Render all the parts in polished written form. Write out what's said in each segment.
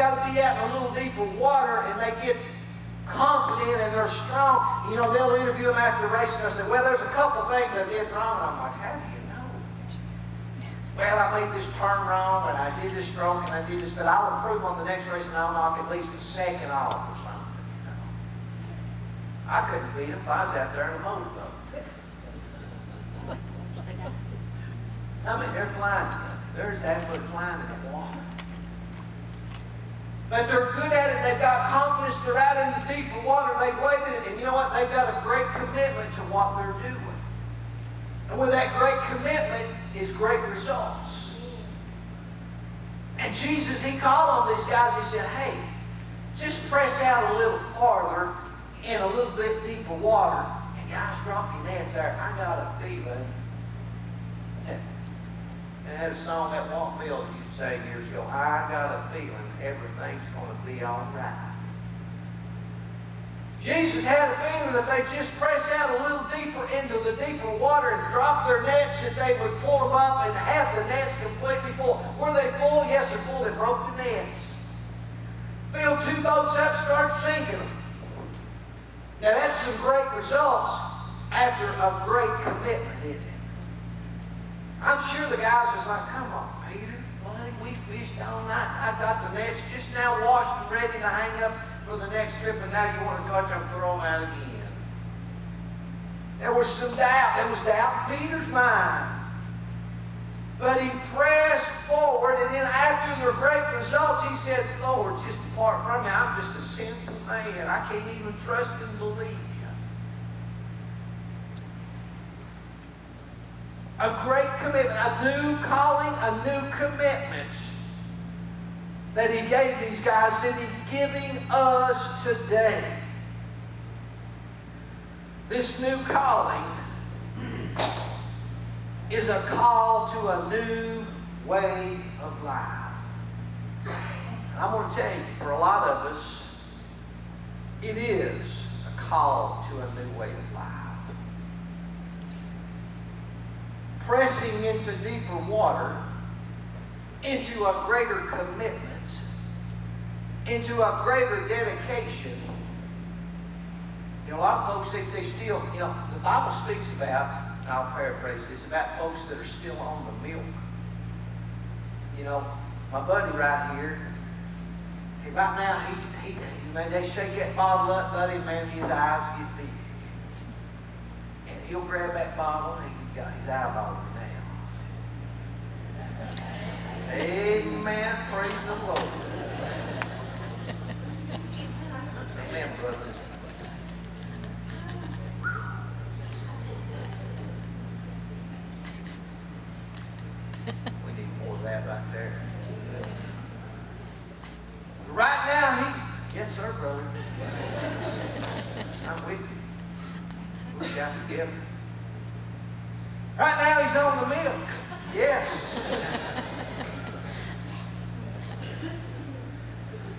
got to be out in a little deeper water and they get confident and they're strong. You know, they'll interview them after the race and they'll say, well, there's a couple things I did wrong. And I'm like, how do you know? Well, I made this turn wrong and I did this stroke and I did this, but I'll improve on the next race and I'll knock at least a second off or something. You know? I couldn't beat them if I was out there in a motorboat. I mean, they're flying. They're just absolutely flying in the water. But they're good at it. They've got confidence. They're out in the deeper water. They've waited. And you know what? They've got a great commitment to what they're doing. And with that great commitment is great results. And Jesus, he called on these guys. He said, hey, just press out a little farther in a little bit deeper water. And guys, drop your nets there. I got a feeling. And I had a song that Walt Mills used to say years ago, I got a feeling everything's going to be all right. Jesus had a feeling that they just press out a little deeper into the deeper water and drop their nets, that they would pull them up and have the nets completely full. Were they full? Yes, they're full. They broke the nets. Filled 2 boats up, started sinking them. Now that's some great results after a great commitment, isn't it? I'm sure the guys was like, come on, Peter, buddy, we fished all night. I got the nets just now washed and ready to hang up for the next trip, and now you want to go out there and throw them out again. There was some doubt. There was doubt in Peter's mind. But he pressed forward, and then after their great results, he said, Lord, just depart from me. I'm just a sinful man. I can't even trust and believe you. A great commitment, a new calling, a new commitment that he gave these guys, that he's giving us today. This new calling is a call to a new way of life. And I'm going to tell you, for a lot of us, it is a call to a new way of life. Pressing into deeper water, into a greater commitment, into a greater dedication. You know, a lot of folks, they still, you know, the Bible speaks about, and I'll paraphrase this, about folks that are still on the milk. You know, my buddy right here, right now, man, they shake that bottle up, buddy, man, his eyes get big. And he'll grab that bottle and he's got his eyeball now. Amen. Praise the Lord. Amen, brothers. We need more of that right there. Right now, he's... Yes, sir, brother. I'm with you. We got together. Right now, he's on the milk. Yes.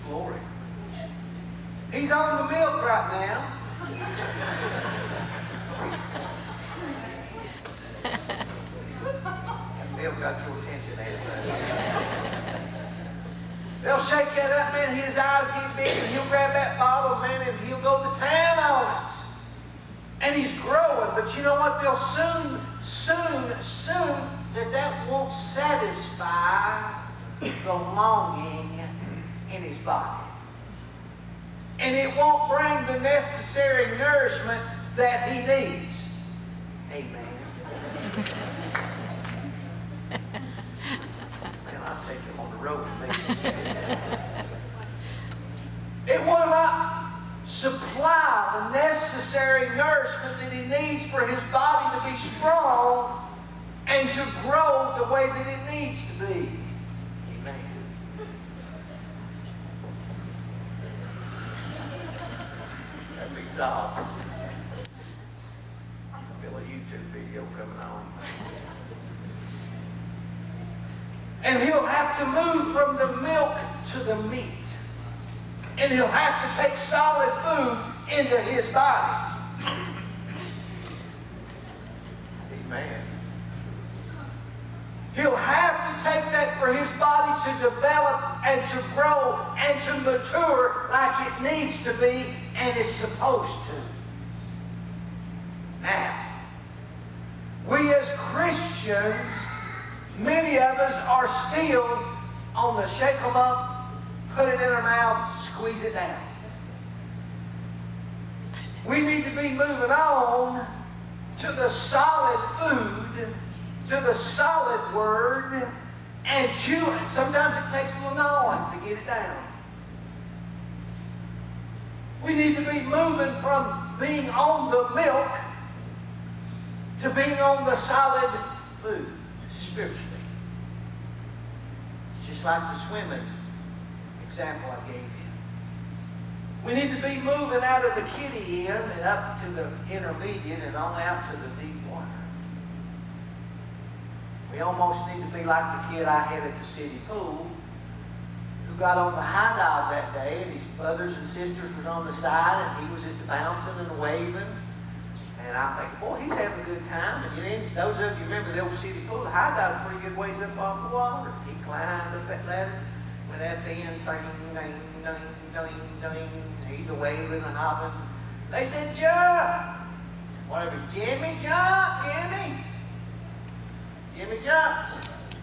Glory. He's on the milk right now. That milk got your attention, Ed. They'll shake that up, man. His eyes get big, and he'll grab that bottle, man, and he'll go to town on it. And he's growing, but you know what? They'll soon, that won't satisfy the longing in his body. And it won't bring the necessary nourishment that he needs. Amen. Man, I'll take him on the road and make him. It will not supply the necessary nourishment that he needs for his body to be strong and to grow the way that it needs to be. Amen. That means all. I feel a YouTube video coming on. And he'll have to move from the milk to the meat. And he'll have to take solid food into his body. Amen. He'll have to to take that for his body to develop and to grow and to mature like it needs to be and is supposed to. Now, we as Christians, many of us are still on the shake them up, put it in our mouth, squeeze it down. We need to be moving on to the solid food, to the solid word, and chew it. Sometimes it takes a little gnawing to get it down. We need to be moving from being on the milk to being on the solid food, spiritually. Just like the swimming example I gave you. We need to be moving out of the kiddie end and up to the intermediate and on out to the deep water. We almost need to be like the kid I had at the city pool who got on the high dive that day, and his brothers and sisters was on the side, and he was just bouncing and waving. And I think, boy, he's having a good time. And those of you remember the old city pool, the high dive was pretty good ways up off the water. He climbed up that ladder, went at the end, ding, ding, ding, ding, ding. He's waving and hopping. They said, jump! Whatever, Jimmy, jump, Jimmy! Jimmy jumps.